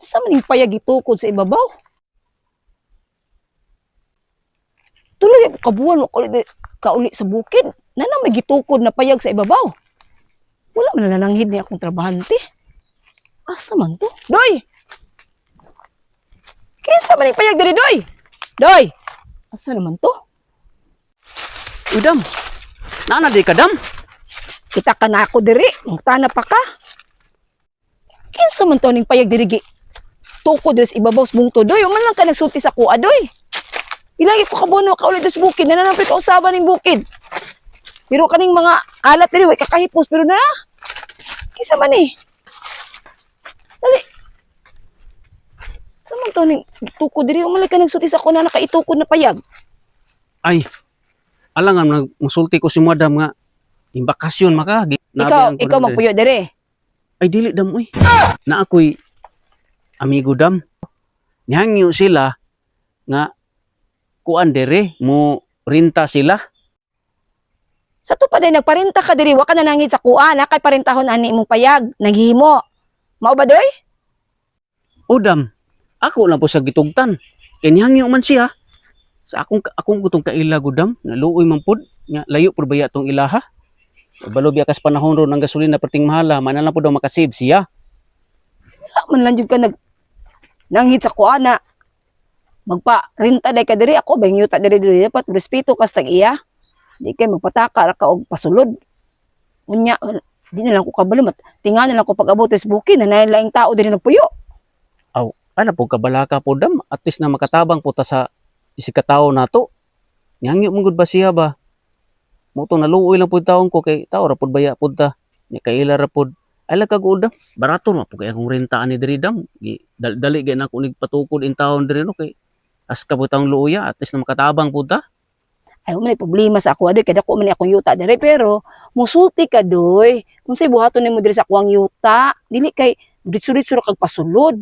Kinsa man ning payag gitukod sa ibabaw? Tuloy ako kabuan kauli sa bukid. Nana may gitukod na payag sa ibabaw. Wala man nalanghid ni akong trabahante. Asa man to? Doy! Kinsa man ning payag diri, Doy? Doy! Asa naman to? Uy, Dam. Nana di ka, Dam. Kita ka na ako diri. Mangtana pa ka. Kinsa man to ning payag diri gi? Tukod diri sa ibabaw sa bungto, Doy. Man lang ka nagsulti sa kuha, Doy. Ilagi ko kabono ka ulit sa bukid. Nananapit ka usaban ning bukid. Pero kaning mga alat diri, way kakahipos. Pero na, kinsa man eh. Dali. Sa man to ning tukod diri, umalay ka nagsulti sa kuha na nakaitukod na payag. Ay, alangan, musulti ko si Madam nga. Yung bakasyon maka. Ikaw magpuyo diri. Ay, dili, Dam, uy. Na ako'y amigo, Dam. Nihangyo sila nga kuan dere, mo rinta sila. Sa to pa day nagparinta ka diri, wa ka nanangid sa kuha na kay parintahon ani imong payag, naghimo. Mao ba, Doy? O, Dam, ako lang po sa gitugtan. Kaya nihangyo man siya. Sa akong gutong kailago, Dam, naluoy man pod, nga layo pod baya tong ilaha. Balo biya kas panahon ron ng gasolina perting mahala, man lang po daw makasave siya. Wala man lang jud ka nanghid sa kuha na magpa-renta day ka diri, ako bang yuta diri dapat respeto kas tag iya. Di kay magpataka ra ka og pasulod. Unya, di na lang ko kabalo tinga na lang ko pag-abot sa bukid na laing tao diri nagpuyo. Aw, ana po kabalaka po, Dam, at least na makatabang po ta sa isikatawo nato. Nihangyo mong gud ba siya ba? Moto naluoy lang pud taon ko kay tao ra pud baya pud ta. Nya kaila ra pud. Ay lang kag udam. Barato na po kay akong rentaan ni diri, Dam. Dali gay na ko patukod in taon diri no kay as ka pud taong luoya at least na makatabang pud ta. Ay, may problema sa ako, Doy. Kada ko man akong yuta diri, pero musulti ka, Doy. Kung sa'y buhaton nimo diri sa akong yuta, dili kay ditso-ditso kag pasulod.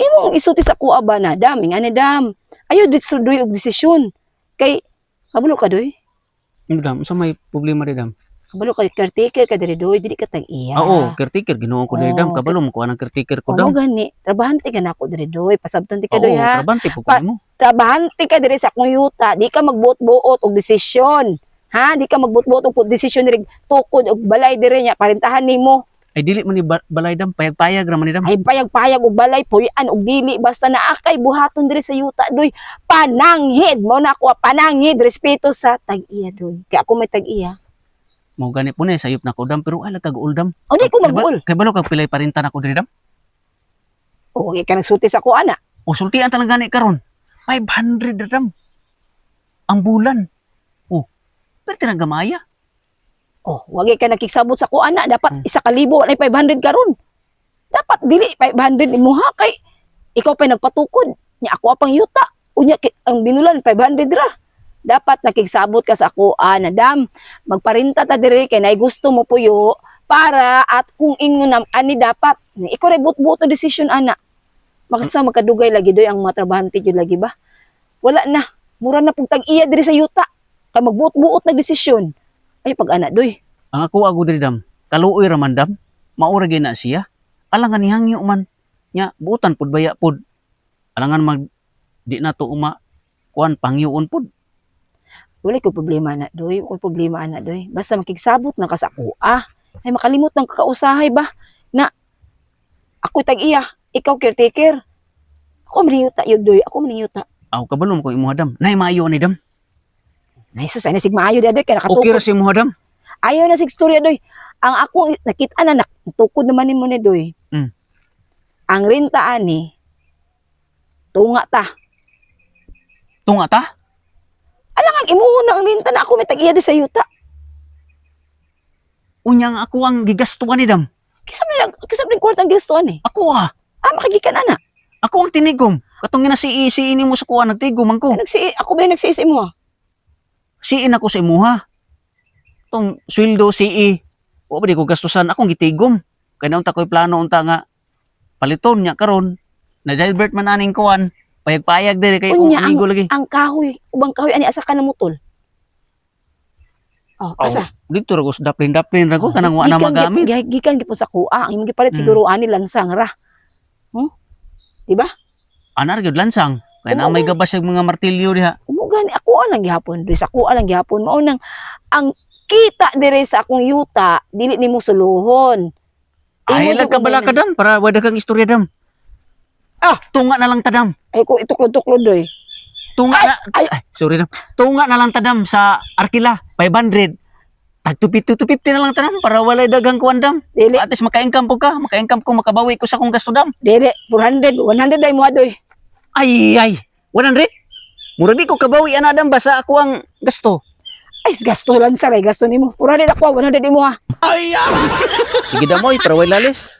Imong isulti sa kuha ba na, Dam? Ingani, Dam. Ayaw ditso, Doy, og desisyon. Kay, kabalo ka, Doy? Dam, sa may problema rin, Dam. Kabalo ka, caretaker ka diri, Doy. Dili ka tag-iya. Oo, caretaker. Ginoon ko diri, Dam. Kabalo mo ko anang caretaker ko, Dam. Oo, gani. Trabahante ka na ako diri, Doy. Pasabton ti ka, Oo, Doy, ha? trabante po ko mo. Trabahante ka diri sa akong yuta. Di ka magbuot-buot og desisyon. Ha? Di ka magbuot-buot og desisyon diri tukod og balay diri nya parintahan nimo. Ay, dili man ni balay, Dam. Payag-payag raman ni, Dam. Ay payag-payag og balay puy-an og dili basta naa kay buhaton diri sa yuta, Doy. Pananghid mo na ako, pananghid respeto sa tag-iya, Doy. Kay ako may tag-iya. Mo gani po ni sayop na ko, Dam, pero ala kag uldam. O di ko mag-uol. Kay balo kag pilay parinta na ko diri, Dam. O okay ka nagsulti sa kuha na. O sultian talaga gani karon. 500 na, Dam. Ang bulan. Oh, pero tinagamaya. Oh, wagi ka nakiksabot sa kuha na, dapat 1,000 na 500 karon. Dapat dili 500 imuha kay ikaw pa nagpatukod. Nya ako apang yuta. Unya ang binulan 500 ra. Dapat nakiksabot ka sa kuha na, Dam. Magparinta ta diri kay nay gusto mo puyo para at kung ingon na ani dapat ikaw ray buot-buot decision ana. Makita magkadugay lagi Doy ang mga trabahante jud lagi ba. Wala na. Mura na pug tag-iya diri sa yuta. Kay magbuot-buot na desisyon. Ay pag ana, Doy. Ang ako diri, Dam. Kaluoy raman, Dam. Maura gyud na siya. Alangan ni hangyo man. Nya buutan pud baya pud. Alangan mag di na to kuan pangyoon pud. Wala ko problema na, Doy. Wala ko problema ana, Doy. Basta makigsabot na ka sa kuha. Ay makalimot ng kakausahay ba na ako tag-iya, ikaw caretaker. Ako maniyuta yun, Doy. Ako maniyuta. Aw kabalo mo ko imuha, Dam. Nay maayo ni, Dam. Ay, sus, ay nasig maayo Doy. Kaya nakatukod. Okay ra si imuha, Dam. Ayaw na sig storya, Doy. Ang ako, nakita na, natukod naman ni mo ni, Doy. Mm. Ang rintaan ni, tunga ta. Tunga ta? Alangan, imuho na ang rinta na ako may tag-iya di sa yuta. Unyang ako ang gigastuan ni, Dam. Kisap rin kwartang gistuan eh. Ako ah. Makagikan na. Ako ang tinigom. Katong ginasiisi mo sa kuha, nagtigom ang ko. Ako ba yung nagsiisi mo? Siin ako sa imuha. Tong sweldo CE. O ba di ko gastusan akong gitigom. Kaya naunta ko'y plano unta nga paliton niya karon. Na-divert man aning kuan. Payag-payag diri kay Unya, amigo lagi. ang kahoy, ubang kahoy, ani asa ka na mutol. Oh, asa? Dito ra ko sa daplin-daplin ra ko kanang wa na magamit. Gikan gipon sa kuha. Ang imong gipalit siguro ani lansang ra. Di ba? Anar gyud lansang. Kaya na Oo. may gabas yung mga martilyo diha. Umugan ako lang gihapon, diri sa ako lang gihapon. Mao nang ang kita dire sa akong yuta dili nimo suluhon. Ay, Ingon lag ka ko bala ka kanina. dam para wala kang istorya dam. Ah! Tunga na lang tadam. Ay ko ituklod-tuklod doy. Tunga na ay. sorry dam. Tunga na lang tadam sa Arkila 500. Tag 250 na lang tadam para wala dagang kuan dam. Dili, At least maka-income po ka, maka-income ko makabawi ko sa akong gasto dam. dili 400, 100 day mo doy. Ay 100. Mura di ko kabawi ana dam ba sa ako ang gasto. Ay gasto lang sa gasto nimo. 400 ako, 100 mo ha. Sige damoy para wala lalis.